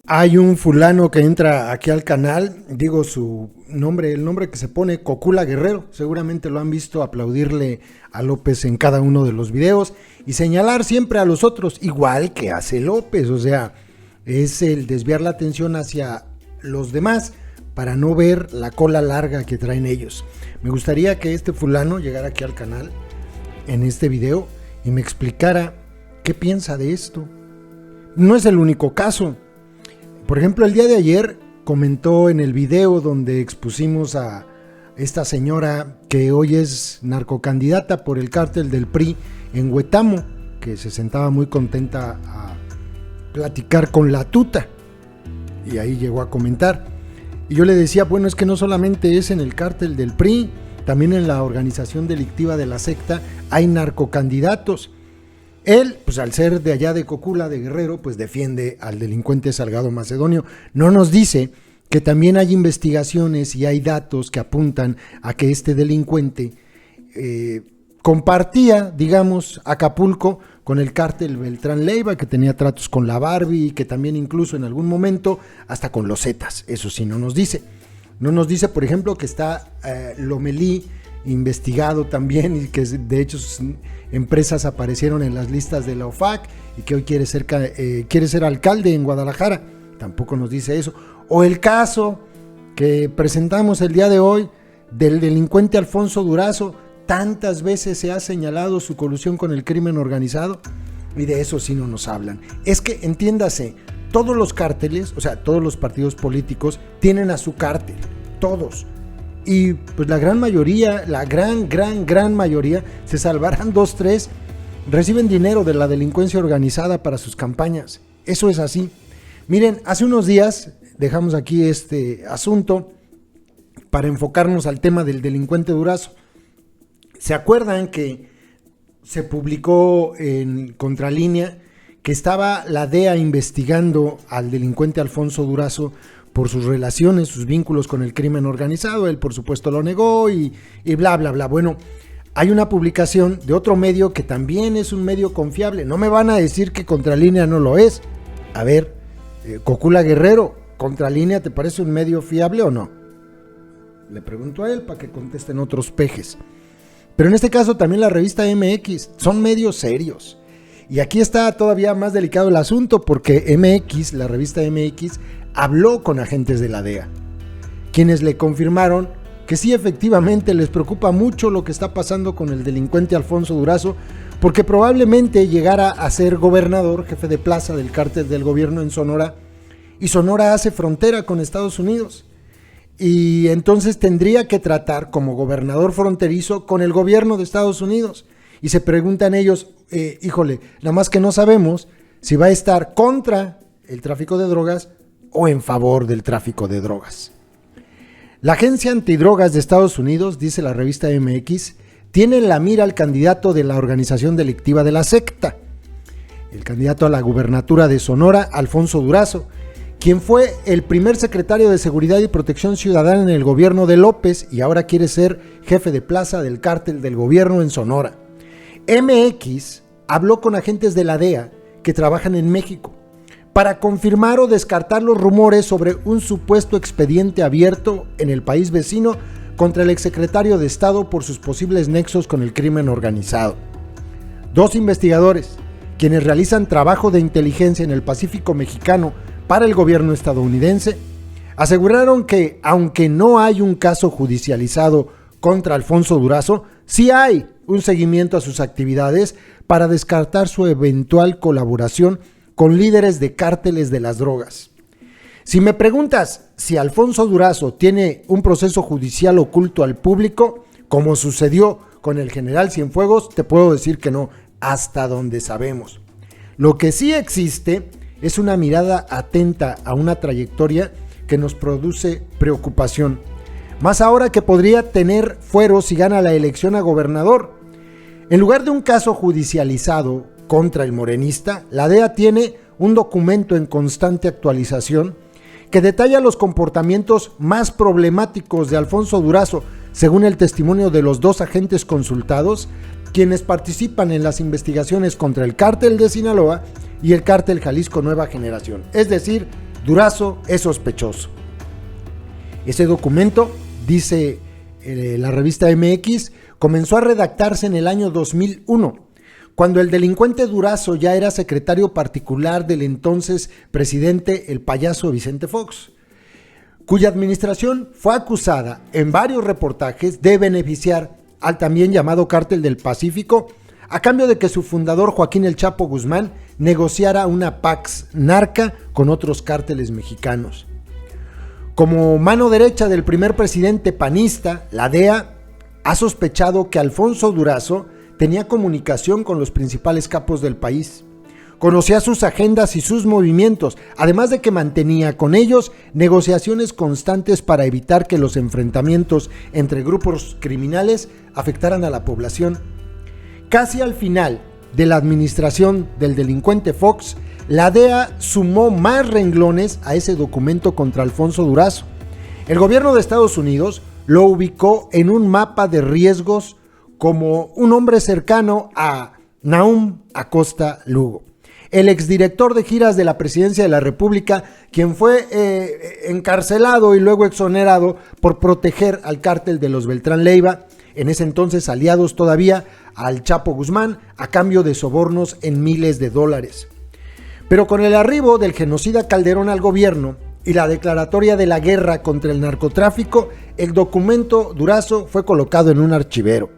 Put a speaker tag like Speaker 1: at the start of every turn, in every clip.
Speaker 1: Hay un fulano que entra aquí al canal, digo su nombre, el nombre que se pone, Cocula Guerrero. Seguramente lo han visto aplaudirle a López en cada uno de los videos y señalar siempre a los otros, igual que hace López. O sea, es el desviar la atención hacia los demás para no ver la cola larga que traen ellos. Me gustaría que este fulano llegara aquí al canal en este video y me explicara qué piensa de esto. No es el único caso. Por ejemplo, el día de ayer comentó en el video donde expusimos a esta señora que hoy es narcocandidata por el cártel del PRI en Huetamo, que se sentaba muy contenta a platicar con la tuta, y ahí llegó a comentar. Y yo le decía, bueno, es que no solamente es en el cártel del PRI, también en la organización delictiva de la secta hay narcocandidatos. Él, pues al ser de allá de Cocula, de Guerrero, pues defiende al delincuente Salgado Macedonio. No nos dice que también hay investigaciones y hay datos que apuntan a que este delincuente compartía, digamos, Acapulco con el cártel Beltrán Leiva, que tenía tratos con la Barbie y que también incluso en algún momento hasta con los Zetas. Eso sí no nos dice. No nos dice, por ejemplo, que está Lomelí investigado también y que de hecho sus empresas aparecieron en las listas de la OFAC y que hoy quiere ser alcalde en Guadalajara. Tampoco nos dice eso. O el caso que presentamos el día de hoy del delincuente Alfonso Durazo. Tantas veces se ha señalado su colusión con el crimen organizado y de eso sí no nos hablan. Es que entiéndase, todos los cárteles, o sea, todos los partidos políticos tienen a su cártel, todos. Y pues la gran mayoría, la gran mayoría, se salvarán 2, 3, reciben dinero de la delincuencia organizada para sus campañas. Eso es así. Miren, hace unos días dejamos aquí este asunto para enfocarnos al tema del delincuente Durazo. ¿Se acuerdan que se publicó en Contralínea que estaba la DEA investigando al delincuente Alfonso Durazo por sus relaciones, sus vínculos con el crimen organizado? Él por supuesto lo negó y bla, bla, bla. Bueno, hay una publicación de otro medio que también es un medio confiable. No me van a decir que Contralínea no lo es. A ver, Cocula Guerrero, ¿Contralínea te parece un medio fiable o no? Le pregunto a él para que contesten otros pejes. Pero en este caso también la revista MX, son medios serios. Y aquí está todavía más delicado el asunto porque MX, la revista MX, habló con agentes de la DEA, quienes le confirmaron que sí, efectivamente les preocupa mucho lo que está pasando con el delincuente Alfonso Durazo, porque probablemente llegara a ser gobernador, jefe de plaza del cártel del gobierno en Sonora, y Sonora hace frontera con Estados Unidos. Y entonces tendría que tratar como gobernador fronterizo con el gobierno de Estados Unidos. Y se preguntan ellos, híjole, nada más que no sabemos si va a estar contra el tráfico de drogas o en favor del tráfico de drogas. La agencia antidrogas de Estados Unidos, dice la revista MX, tiene en la mira al candidato de la organización delictiva de la secta, el candidato a la gubernatura de Sonora, Alfonso Durazo, quien fue el primer secretario de Seguridad y Protección Ciudadana en el gobierno de López y ahora quiere ser jefe de plaza del cártel del gobierno en Sonora. MX habló con agentes de la DEA que trabajan en México para confirmar o descartar los rumores sobre un supuesto expediente abierto en el país vecino contra el exsecretario de Estado por sus posibles nexos con el crimen organizado. 2 investigadores, quienes realizan trabajo de inteligencia en el Pacífico mexicano para el gobierno estadounidense, aseguraron que, aunque no hay un caso judicializado contra Alfonso Durazo, sí hay un seguimiento a sus actividades para descartar su eventual colaboración con líderes de cárteles de las drogas. Si me preguntas si Alfonso Durazo tiene un proceso judicial oculto al público, como sucedió con el general Cienfuegos, te puedo decir que no, hasta donde sabemos. Lo que sí existe es una mirada atenta a una trayectoria que nos produce preocupación. Más ahora que podría tener fuero si gana la elección a gobernador. En lugar de un caso judicializado contra el morenista, la DEA tiene un documento en constante actualización que detalla los comportamientos más problemáticos de Alfonso Durazo, según el testimonio de los 2 agentes consultados, quienes participan en las investigaciones contra el cártel de Sinaloa y el cártel Jalisco Nueva Generación, es decir, Durazo es sospechoso. Ese documento, dice la revista MX, comenzó a redactarse en el año 2001, cuando el delincuente Durazo ya era secretario particular del entonces presidente, el payaso Vicente Fox, cuya administración fue acusada en varios reportajes de beneficiar al también llamado Cártel del Pacífico, a cambio de que su fundador Joaquín El Chapo Guzmán negociara una pax narca con otros cárteles mexicanos. Como mano derecha del primer presidente panista, la DEA ha sospechado que Alfonso Durazo tenía comunicación con los principales capos del país. Conocía sus agendas y sus movimientos, además de que mantenía con ellos negociaciones constantes para evitar que los enfrentamientos entre grupos criminales afectaran a la población. Casi al final de la administración del delincuente Fox, la DEA sumó más renglones a ese documento contra Alfonso Durazo. El gobierno de Estados Unidos lo ubicó en un mapa de riesgos como un hombre cercano a Nahum Acosta Lugo, el exdirector de giras de la Presidencia de la República, quien fue encarcelado y luego exonerado por proteger al cártel de los Beltrán Leiva, en ese entonces aliados todavía al Chapo Guzmán, a cambio de sobornos en miles de dólares. Pero con el arribo del genocida Calderón al gobierno y la declaratoria de la guerra contra el narcotráfico, el documento Durazo fue colocado en un archivero.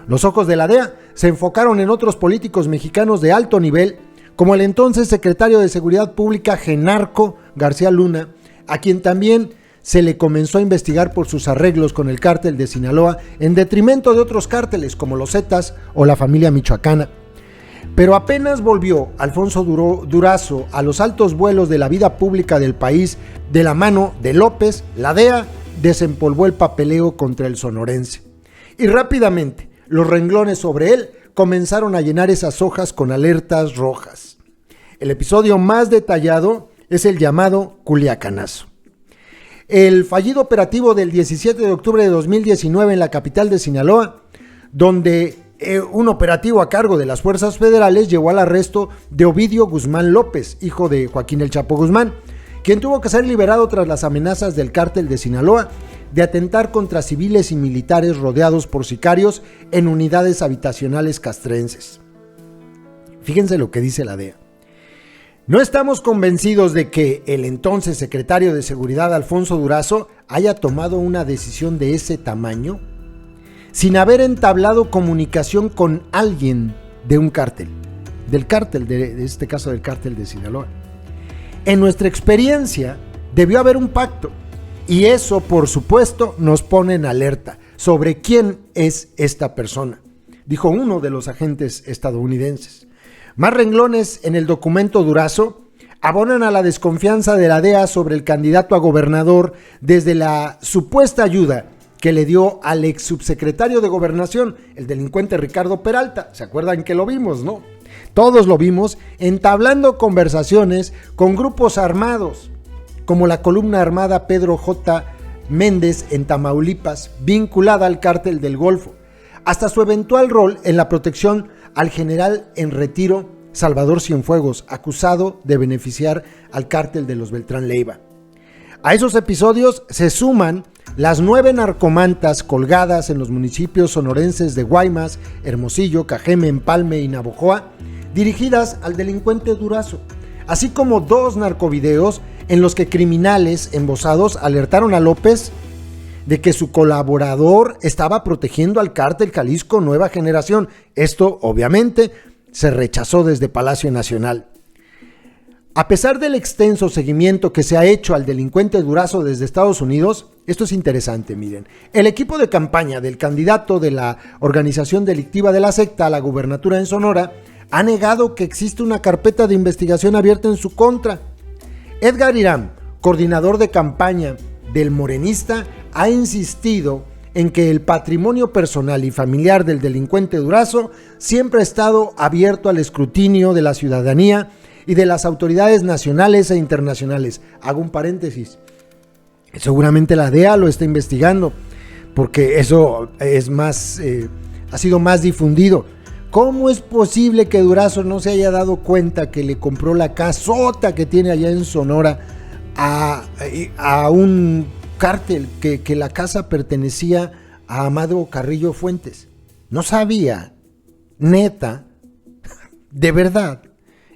Speaker 1: Los ojos de la DEA se enfocaron en otros políticos mexicanos de alto nivel, como el entonces secretario de Seguridad Pública Genarco García Luna, a quien también se le comenzó a investigar por sus arreglos con el cártel de Sinaloa, en detrimento de otros cárteles como los Zetas o la familia michoacana. Pero apenas volvió Alfonso Durazo a los altos vuelos de la vida pública del país de la mano de López, la DEA desempolvó el papeleo contra el sonorense. Y rápidamente los renglones sobre él comenzaron a llenar esas hojas con alertas rojas. El episodio más detallado es el llamado Culiacanazo. El fallido operativo del 17 de octubre de 2019 en la capital de Sinaloa, donde un operativo a cargo de las fuerzas federales llevó al arresto de Ovidio Guzmán López, hijo de Joaquín El Chapo Guzmán, quien tuvo que ser liberado tras las amenazas del cártel de Sinaloa de atentar contra civiles y militares rodeados por sicarios en unidades habitacionales castrenses. Fíjense lo que dice la DEA. No estamos convencidos de que el entonces secretario de Seguridad Alfonso Durazo haya tomado una decisión de ese tamaño sin haber entablado comunicación con alguien de un cártel, del cártel, de este caso del cártel de Sinaloa. En nuestra experiencia debió haber un pacto y eso, por supuesto, nos pone en alerta sobre quién es esta persona, dijo uno de los agentes estadounidenses. Más renglones en el documento Durazo abonan a la desconfianza de la DEA sobre el candidato a gobernador desde la supuesta ayuda que le dio al ex subsecretario de Gobernación, el delincuente Ricardo Peralta. ¿Se acuerdan que lo vimos, no? Todos lo vimos entablando conversaciones con grupos armados, como la columna armada Pedro J. Méndez en Tamaulipas, vinculada al cártel del Golfo, hasta su eventual rol en la protección al general en retiro Salvador Cienfuegos, acusado de beneficiar al cártel de los Beltrán Leiva. A esos episodios se suman las 9 narcomantas colgadas en los municipios sonorenses de Guaymas, Hermosillo, Cajeme, Empalme y Navojoa, dirigidas al delincuente Durazo, así como 2 narcovideos en los que criminales embosados alertaron a López de que su colaborador estaba protegiendo al cártel Jalisco Nueva Generación. Esto, obviamente, se rechazó desde Palacio Nacional. A pesar del extenso seguimiento que se ha hecho al delincuente Durazo desde Estados Unidos, esto es interesante, miren. El equipo de campaña del candidato de la organización delictiva de la secta a la gubernatura en Sonora ha negado que existe una carpeta de investigación abierta en su contra. Edgar Irán, coordinador de campaña del morenista, ha insistido en que el patrimonio personal y familiar del delincuente Durazo siempre ha estado abierto al escrutinio de la ciudadanía y de las autoridades nacionales e internacionales. Hago un paréntesis. Seguramente la DEA lo está investigando, porque eso es más, ha sido más difundido. ¿Cómo es posible que Durazo no se haya dado cuenta que le compró la casota que tiene allá en Sonora a un cártel que la casa pertenecía a Amado Carrillo Fuentes. No sabía, neta, de verdad,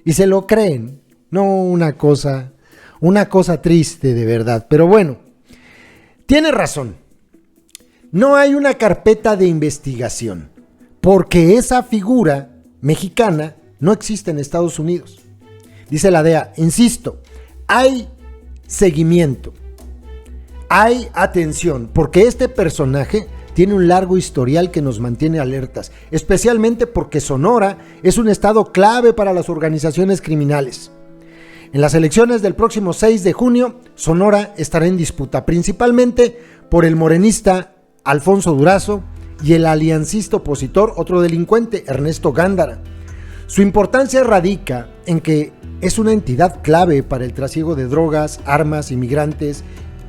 Speaker 1: y se lo creen. No, una cosa triste de verdad, pero bueno, tiene razón. No hay una carpeta de investigación, porque esa figura mexicana no existe en Estados Unidos. Dice la DEA, insisto, hay seguimiento, hay atención, porque este personaje tiene un largo historial que nos mantiene alertas, especialmente porque Sonora es un estado clave para las organizaciones criminales. En las elecciones del próximo 6 de junio, Sonora estará en disputa, principalmente por el morenista Alfonso Durazo y el aliancista opositor, otro delincuente, Ernesto Gándara. Su importancia radica en que es una entidad clave para el trasiego de drogas, armas, inmigrantes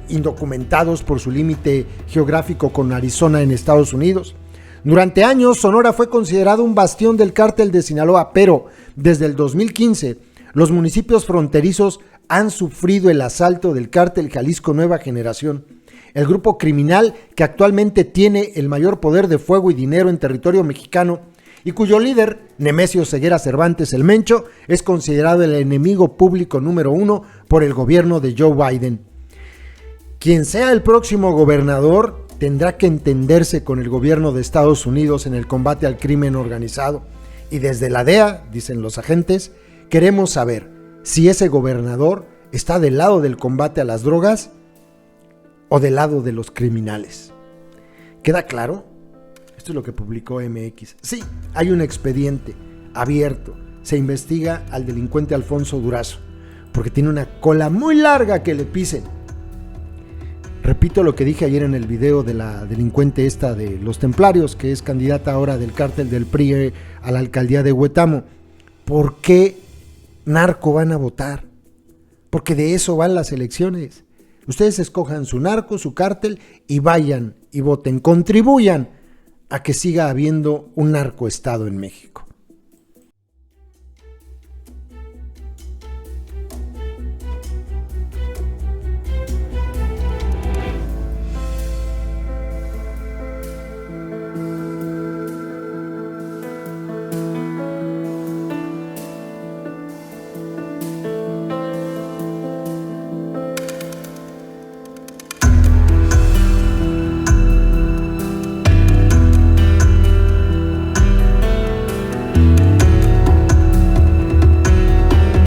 Speaker 1: indocumentados por su límite geográfico con Arizona en Estados Unidos. Durante años, Sonora fue considerado un bastión del cártel de Sinaloa, pero desde el 2015, los municipios fronterizos han sufrido el asalto del cártel Jalisco Nueva Generación, el grupo criminal que actualmente tiene el mayor poder de fuego y dinero en territorio mexicano y cuyo líder, Nemesio Ceguera Cervantes el Mencho, es considerado el enemigo público número 1 por el gobierno de Joe Biden. Quien sea el próximo gobernador tendrá que entenderse con el gobierno de Estados Unidos en el combate al crimen organizado. Y desde la DEA, dicen los agentes, queremos saber si ese gobernador está del lado del combate a las drogas o del lado de los criminales. ¿Queda claro? Esto es lo que publicó MX. Sí, hay un expediente abierto. Se investiga al delincuente Alfonso Durazo, porque tiene una cola muy larga que le pisen. Repito lo que dije ayer en el video de la delincuente esta de los Templarios, que es candidata ahora del cártel del PRI a la alcaldía de Huetamo. ¿Por qué narco van a votar? Porque de eso van las elecciones. Ustedes escojan su narco, su cártel y vayan y voten, contribuyan a que siga habiendo un narcoestado en México.